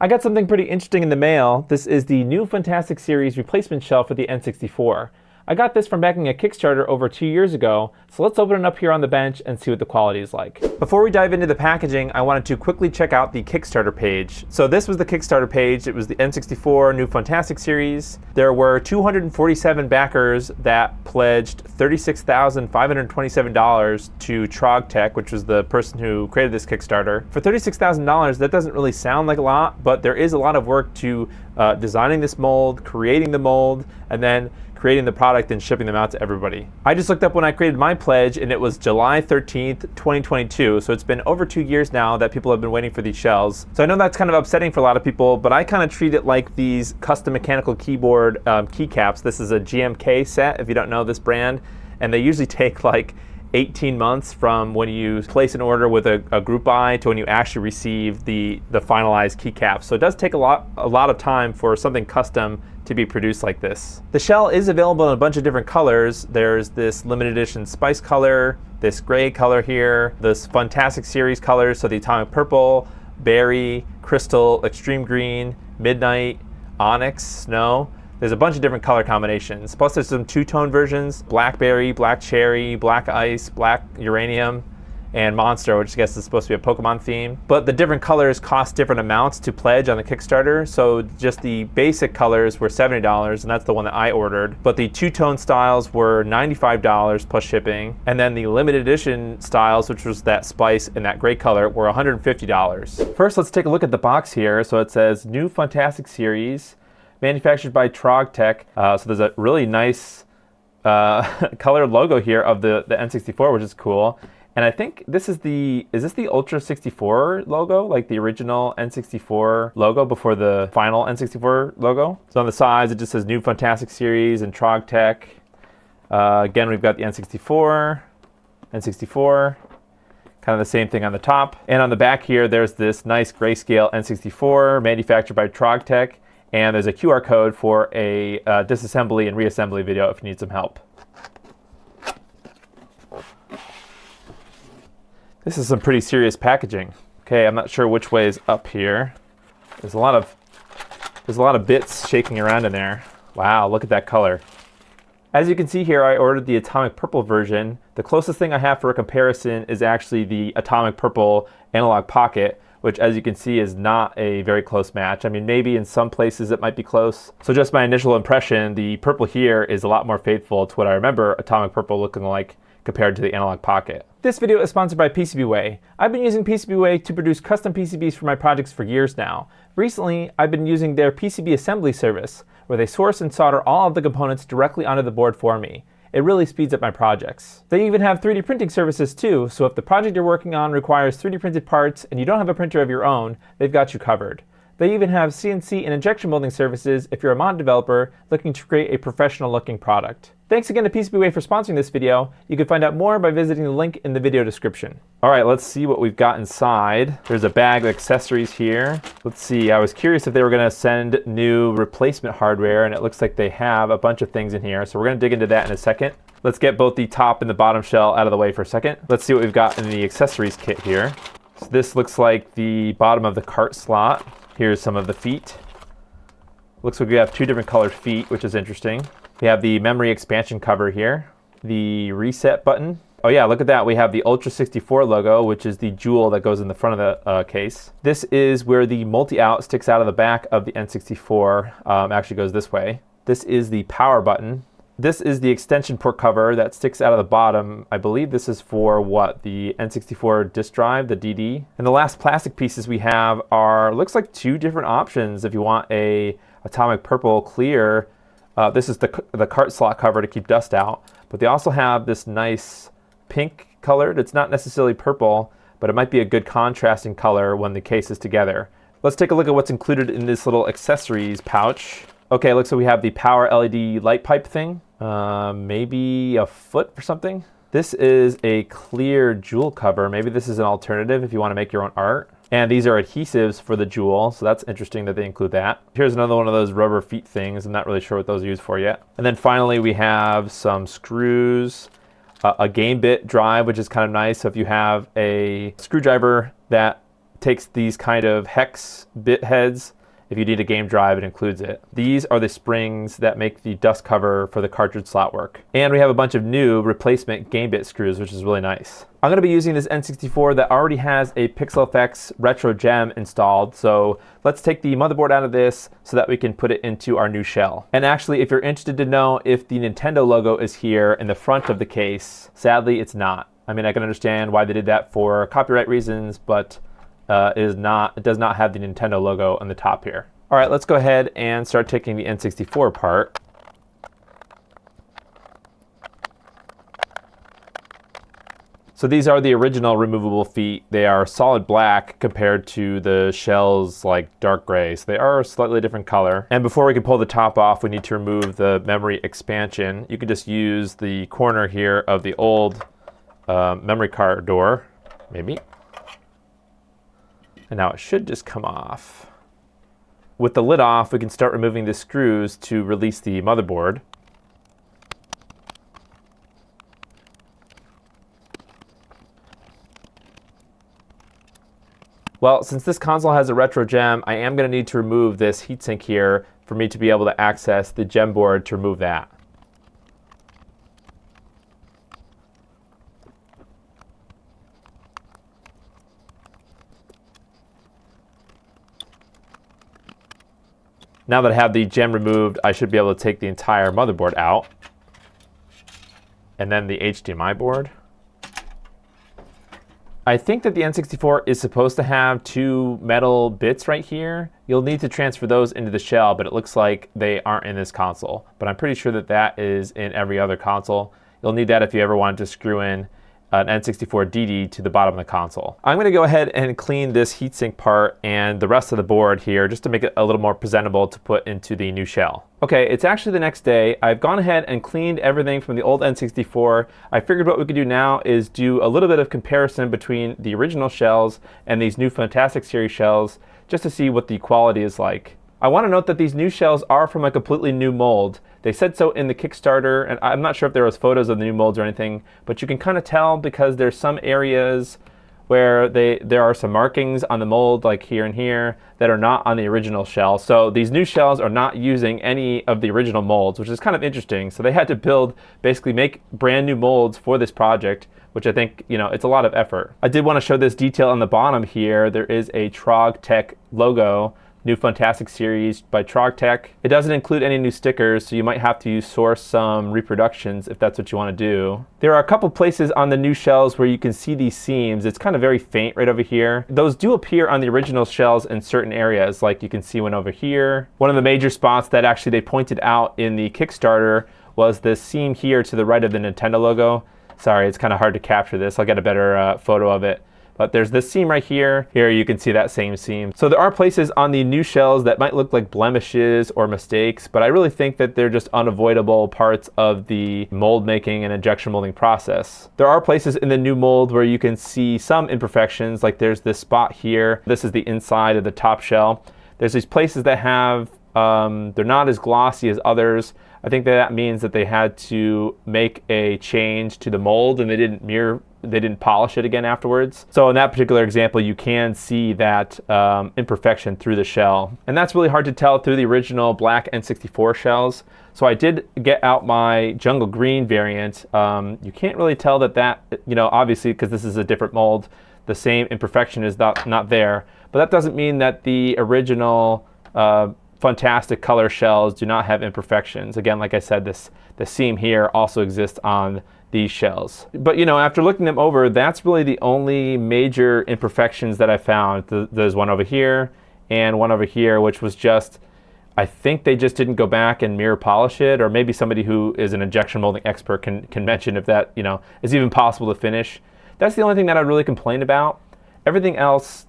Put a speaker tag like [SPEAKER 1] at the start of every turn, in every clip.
[SPEAKER 1] I got something pretty interesting in the mail. This is the new Funtastic Series replacement shell for the N64. I got this from backing a Kickstarter over 2 years ago, so let's open it up here on the bench and see what the quality is like. Before we dive into the packaging, I wanted to quickly check out the Kickstarter page. So this was the Kickstarter page. It was the N64 new Funtastic Series. There were 247 backers that pledged $36,527 to Trogg Tech, which was the person who created this Kickstarter. For $36,000, that doesn't really sound like a lot, but there is a lot of work to designing this mold, creating the mold, and then creating the product and shipping them out to everybody. I just looked up when I created my pledge and it was July 13th, 2022. So it's been over 2 years now that people have been waiting for these shells. So I know that's kind of upsetting for a lot of people, but I kind of treat it like these custom mechanical keyboard keycaps. This is a GMK set, if you don't know this brand, and they usually take like 18 months from when you place an order with a group buy to when you actually receive the finalized keycaps. So it does take a lot of time for something custom to be produced like this. The shell is available in a bunch of different colors. There's this limited edition spice color, this gray color here, this Funtastic Series colors, so the atomic purple, berry, crystal, extreme green, midnight, onyx, snow. There's a bunch of different color combinations. Plus there's some two-tone versions, blackberry, black cherry, black ice, black uranium, and monster, which I guess is supposed to be a Pokemon theme. But the different colors cost different amounts to pledge on the Kickstarter. So just the basic colors were $70, and that's the one that I ordered. But the two-tone styles were $95 plus shipping. And then the limited edition styles, which was that spice and that gray color, were $150. First, let's take a look at the box here. So it says New Funtastic Series, manufactured by Trogg Tech. So there's a really nice colored logo here of the N64, which is cool. And I think this is this the Ultra 64 logo, like the original N64 logo before the final N64 logo? So on the sides, it just says New Funtastic Series and Trogg Tech. Again, we've got the N64, kind of the same thing on the top. And on the back here, there's this nice grayscale N64 manufactured by Trogg Tech. And there's a QR code for a disassembly and reassembly video if you need some help. This is some pretty serious packaging. Okay, I'm not sure which way is up here. There's a lot of bits shaking around in there. Wow, look at that color. As you can see here, I ordered the atomic purple version. The closest thing I have for a comparison is actually the atomic purple analog pocket, which as you can see is not a very close match. I mean, maybe in some places it might be close. So just my initial impression, the purple here is a lot more faithful to what I remember atomic purple looking like compared to the analog pocket. This video is sponsored by PCBWay. I've been using PCBWay to produce custom PCBs for my projects for years now. Recently, I've been using their PCB assembly service, where they source and solder all of the components directly onto the board for me. It really speeds up my projects. They even have 3D printing services too, so if the project you're working on requires 3D printed parts and you don't have a printer of your own, they've got you covered. They even have CNC and injection molding services if you're a mod developer looking to create a professional looking product. Thanks again to PCBWay for sponsoring this video. You can find out more by visiting the link in the video description. All right, let's see what we've got inside. There's a bag of accessories here. Let's see, I was curious if they were gonna send new replacement hardware, and it looks like they have a bunch of things in here. So we're gonna dig into that in a second. Let's get both the top and the bottom shell out of the way for a second. Let's see what we've got in the accessories kit here. So this looks like the bottom of the cart slot. Here's some of the feet. Looks like we have two different colored feet, which is interesting. We have the memory expansion cover here, the reset button. Oh yeah, look at that. We have the Ultra 64 logo, which is the jewel that goes in the front of the case. This is where the multi-out sticks out of the back of the N64. Actually goes this way. This is the power button. This is the extension port cover that sticks out of the bottom. I believe this is for what? The N64 disk drive, the DD. And the last plastic pieces we have are, looks like two different options if you want a atomic purple clear. This is the cart slot cover to keep dust out. But they also have this nice pink colored. It's not necessarily purple, but it might be a good contrasting color when the case is together. Let's take a look at what's included in this little accessories pouch. Okay, looks like we have the power LED light pipe thing. Maybe a foot or something. This is a clear jewel cover. Maybe this is an alternative if you want to make your own art. And these are adhesives for the jewel, so that's interesting that they include that. Here's another one of those rubber feet things. I'm not really sure what those are used for yet. And then finally we have some screws, a game bit drive, which is kind of nice. So if you have a screwdriver that takes these kind of hex bit heads. If you need a game drive, it includes it. These are the springs that make the dust cover for the cartridge slot work. And we have a bunch of new replacement game bit screws, which is really nice. I'm gonna be using this N64 that already has a PixelFX retro gem installed. So let's take the motherboard out of this so that we can put it into our new shell. And actually, if you're interested to know if the Nintendo logo is here in the front of the case, sadly, it's not. I mean, I can understand why they did that for copyright reasons, but it does not have the Nintendo logo on the top here. All right, let's go ahead and start taking the N64 apart. So these are the original removable feet. They are solid black compared to the shell's like dark gray. So they are a slightly different color. And before we can pull the top off, we need to remove the memory expansion. You can just use the corner here of the old memory card door, maybe. And now it should just come off. With the lid off, we can start removing the screws to release the motherboard. Well, since this console has a retro gem, I am going to need to remove this heatsink here for me to be able to access the gem board to remove that. Now that I have the gem removed, I should be able to take the entire motherboard out. And then the HDMI board. I think that the N64 is supposed to have two metal bits right here. You'll need to transfer those into the shell, but it looks like they aren't in this console. But I'm pretty sure that that is in every other console. You'll need that if you ever wanted to screw in an N64 DD to the bottom of the console. I'm gonna go ahead and clean this heatsink part and the rest of the board here just to make it a little more presentable to put into the new shell. Okay, it's actually the next day. I've gone ahead and cleaned everything from the old N64. I figured what we could do now is do a little bit of comparison between the original shells and these new Funtastic Series shells just to see what the quality is like. I want to note that these new shells are from a completely new mold. They said so in the Kickstarter, and I'm not sure if there was photos of the new molds or anything, but you can kind of tell because there's some areas where there are some markings on the mold, like here and here, that are not on the original shell. So these new shells are not using any of the original molds, which is kind of interesting. So they had to basically make brand new molds for this project, which I think, it's a lot of effort. I did want to show this detail on the bottom here. There is a Trogg Tech logo, new Funtastic Series by Trogg Tech. It doesn't include any new stickers, so you might have to source some reproductions if that's what you want to do. There are a couple places on the new shells where you can see these seams. It's kind of very faint right over here. Those do appear on the original shells in certain areas, like you can see one over here. One of the major spots that actually they pointed out in the Kickstarter was this seam here to the right of the Nintendo logo. Sorry, it's kind of hard to capture this. I'll get a better photo of it. But there's this seam right here. Here you can see that same seam. So there are places on the new shells that might look like blemishes or mistakes, but I really think that they're just unavoidable parts of the mold making and injection molding process. There are places in the new mold where you can see some imperfections, like there's this spot here. This is the inside of the top shell. There's these places that have, they're not as glossy as others. I think that means that they had to make a change to the mold and they didn't polish it again afterwards. So in that particular example, you can see that imperfection through the shell. And that's really hard to tell through the original black N64 shells. So I did get out my jungle green variant. You can't really tell that, obviously, because this is a different mold, the same imperfection is not there. But that doesn't mean that the original Funtastic color shells do not have imperfections. Again, like I said, the seam here also exists on these shells. But after looking them over, that's really the only major imperfections that I found. There's one over here and one over here, which was just, I think they just didn't go back and mirror polish it, or maybe somebody who is an injection molding expert can mention if that is even possible to finish. That's the only thing that I really complained about. Everything else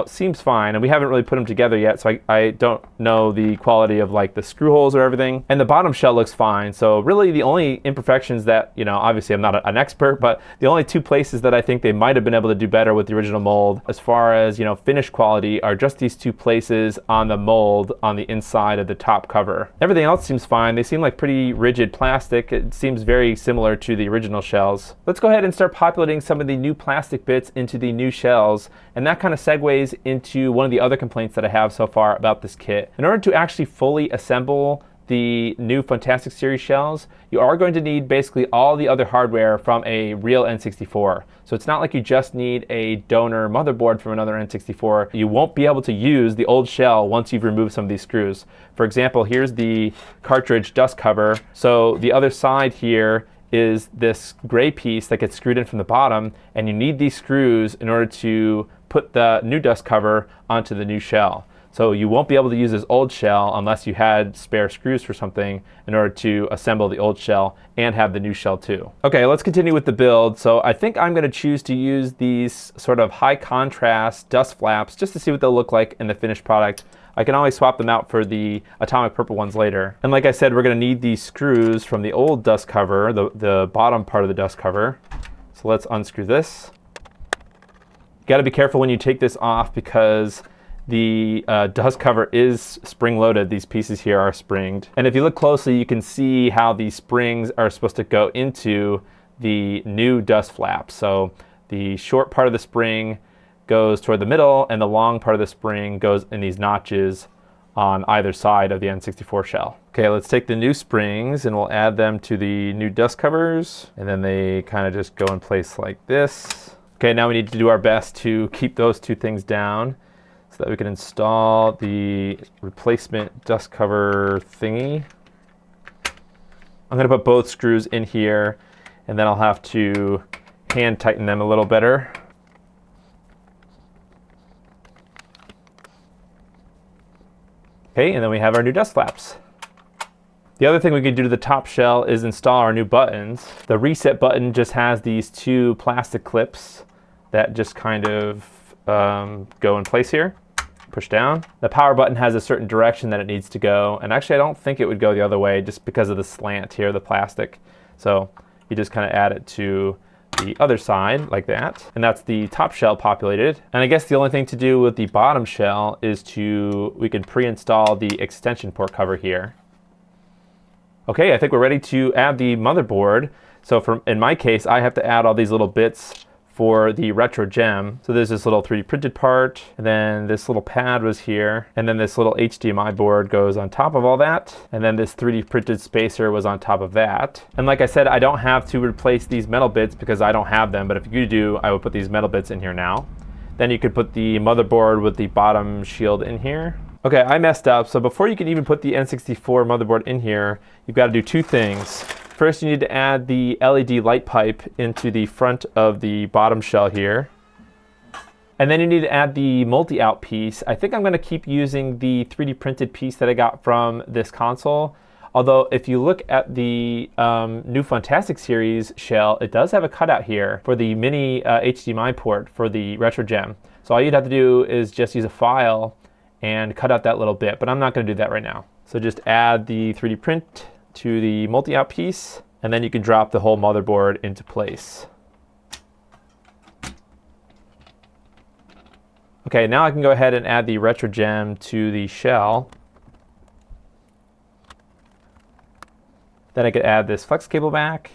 [SPEAKER 1] seems fine, and we haven't really put them together yet, so I don't know the quality of like the screw holes or everything. And the bottom shell looks fine, so really the only imperfections that, obviously I'm not an expert, but the only two places that I think they might have been able to do better with the original mold as far as, finish quality are just these two places on the mold on the inside of the top cover. Everything else seems fine. They seem like pretty rigid plastic. It seems very similar to the original shells. Let's go ahead and start populating some of the new plastic bits into the new shells, and that kind of segues segues into one of the other complaints that I have so far about this kit. In order to actually fully assemble the new Funtastic Series shells, you are going to need basically all the other hardware from a real N64. So it's not like you just need a donor motherboard from another N64. You won't be able to use the old shell once you've removed some of these screws. For example, here's the cartridge dust cover. So the other side here is this gray piece that gets screwed in from the bottom, and you need these screws in order to put the new dust cover onto the new shell. So you won't be able to use this old shell unless you had spare screws for something in order to assemble the old shell and have the new shell too. Okay, let's continue with the build. So I think I'm going to choose to use these sort of high contrast dust flaps just to see what they'll look like in the finished product. I can always swap them out for the atomic purple ones later. And like I said, we're going to need these screws from the old dust cover, the bottom part of the dust cover. So let's unscrew this. You got to be careful when you take this off because the dust cover is spring-loaded. These pieces here are springed. And if you look closely, you can see how these springs are supposed to go into the new dust flap. So the short part of the spring goes toward the middle, and the long part of the spring goes in these notches on either side of the N64 shell. Okay, let's take the new springs and we'll add them to the new dust covers. And then they kind of just go in place like this. Okay, now we need to do our best to keep those two things down so that we can install the replacement dust cover thingy. I'm gonna put both screws in here, and then I'll have to hand tighten them a little better. Okay, and then we have our new dust flaps. The other thing we could do to the top shell is install our new buttons. The reset button just has these two plastic clips that just kind of go in place here. Push down. The power button has a certain direction that it needs to go, and actually I don't think it would go the other way just because of the slant here, the plastic. So you just kind of add it to the other side like that, and that's the top shell populated. And I guess the only thing to do with the bottom shell is we can pre-install the extension port cover here. Okay, I think we're ready to add the motherboard. So in my case, I have to add all these little bits for the retro gem. So there's this little 3D printed part, and then this little pad was here, and then this little HDMI board goes on top of all that, and then this 3D printed spacer was on top of that. And like I said, I don't have to replace these metal bits because I don't have them, but if you do, I would put these metal bits in here now. Then you could put the motherboard with the bottom shield in here. Okay, I messed up, so before you can even put the N64 motherboard in here, you've got to do two things. First, you need to add the LED light pipe into the front of the bottom shell here. And then you need to add the multi-out piece. I think I'm going to keep using the 3D printed piece that I got from this console. Although if you look at the new Funtastic Series shell, it does have a cutout here for the mini HDMI port for the retro gem. So all you'd have to do is just use a file and cut out that little bit, but I'm not going to do that right now. So just add the 3D print to the multi-out piece, and then you can drop the whole motherboard into place. Okay, now I can go ahead and add the retro gem to the shell. Then I could add this flex cable back.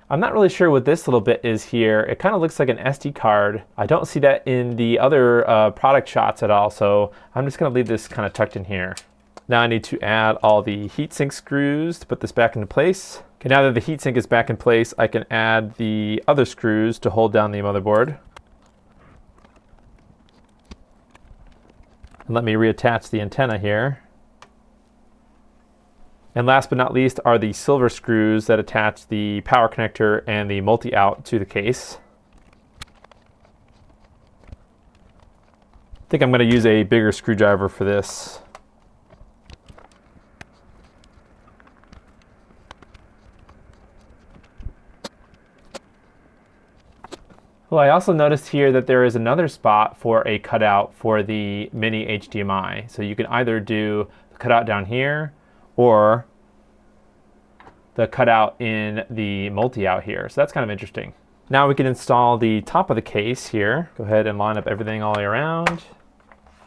[SPEAKER 1] I'm not really sure what this little bit is here. It kind of looks like an SD card. I don't see that in the other product shots at all, so I'm just going to leave this kind of tucked in here. Now I need to add all the heatsink screws to put this back into place. Okay, now that the heatsink is back in place, I can add the other screws to hold down the motherboard. And let me reattach the antenna here. And last but not least are the silver screws that attach the power connector and the multi-out to the case. I think I'm going to use a bigger screwdriver for this. Well, I also noticed here that there is another spot for a cutout for the mini HDMI. So you can either do the cutout down here or the cutout in the multi-out here. So that's kind of interesting. Now we can install the top of the case here. Go ahead and line up everything all the way around.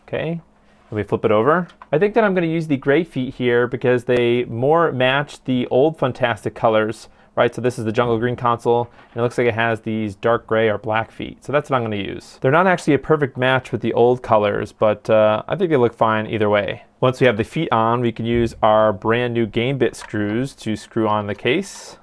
[SPEAKER 1] Okay, and we flip it over. I think that I'm going to use the gray feet here because they more match the old Funtastic colors right? So this is the jungle green console, and it looks like it has these dark gray or black feet. So that's what I'm going to use. They're not actually a perfect match with the old colors, but I think they look fine either way. Once we have the feet on, we can use our brand new game bit screws to screw on the case.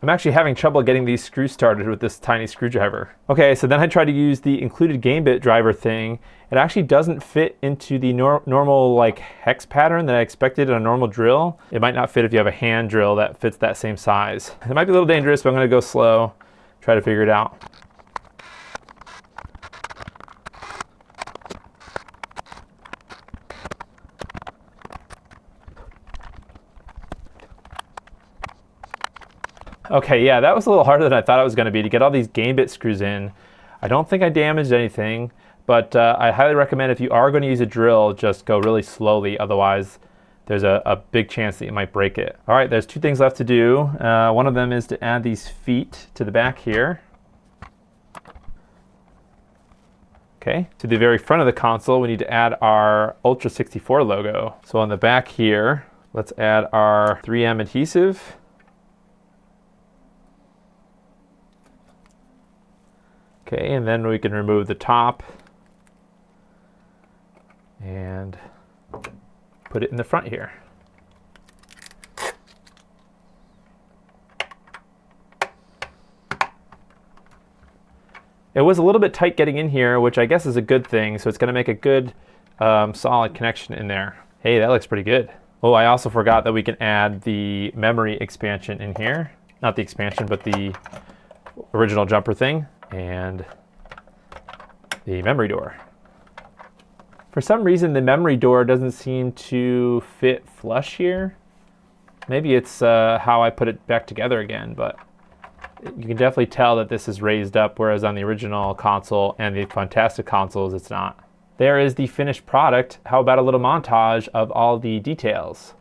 [SPEAKER 1] I'm actually having trouble getting these screws started with this tiny screwdriver. Okay, so then I tried to use the included game bit driver thing. It actually doesn't fit into the normal like hex pattern that I expected in a normal drill. It might not fit if you have a hand drill that fits that same size. It might be a little dangerous, but I'm gonna go slow, try to figure it out. Okay, yeah, that was a little harder than I thought it was going to be to get all these game bit screws in. I don't think I damaged anything, but I highly recommend if you are going to use a drill, just go really slowly. Otherwise, there's a big chance that you might break it. All right, there's two things left to do. One of them is to add these feet to the back here. Okay, to the very front of the console, we need to add our Ultra 64 logo. So on the back here, let's add our 3M adhesive. Okay, and then we can remove the top and put it in the front here. It was a little bit tight getting in here, which I guess is a good thing, so it's going to make a good solid connection in there. Hey, that looks pretty good. Oh, I also forgot that we can add the memory expansion in here. Not the expansion, but the original jumper thing. And the memory door. For some reason, the memory door doesn't seem to fit flush here. Maybe it's how I put it back together again, but you can definitely tell that this is raised up, whereas on the original console and the Funtastic consoles, it's not. There is the finished product. How about a little montage of all the details?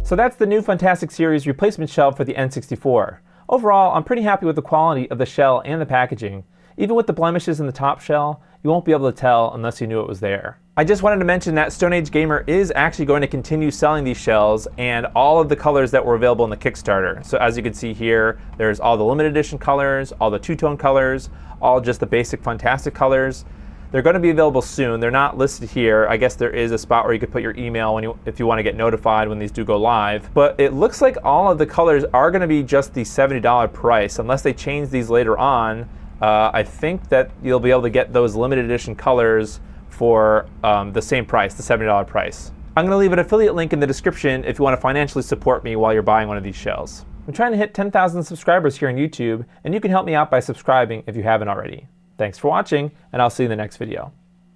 [SPEAKER 1] So that's the new Funtastic Series replacement shell for the N64. Overall, I'm pretty happy with the quality of the shell and the packaging. Even with the blemishes in the top shell, you won't be able to tell unless you knew it was there. I just wanted to mention that Stone Age Gamer is actually going to continue selling these shells and all of the colors that were available in the Kickstarter. So as you can see here, there's all the limited edition colors, all the two-tone colors, all just the basic Funtastic colors. They're going to be available soon. They're not listed here. I guess there is a spot where you could put your email if you want to get notified when these do go live. But it looks like all of the colors are going to be just the $70 price. Unless they change these later on, I think that you'll be able to get those limited edition colors for the same price, the $70 price. I'm going to leave an affiliate link in the description if you want to financially support me while you're buying one of these shells. I'm trying to hit 10,000 subscribers here on YouTube, and you can help me out by subscribing if you haven't already. Thanks for watching, and I'll see you in the next video.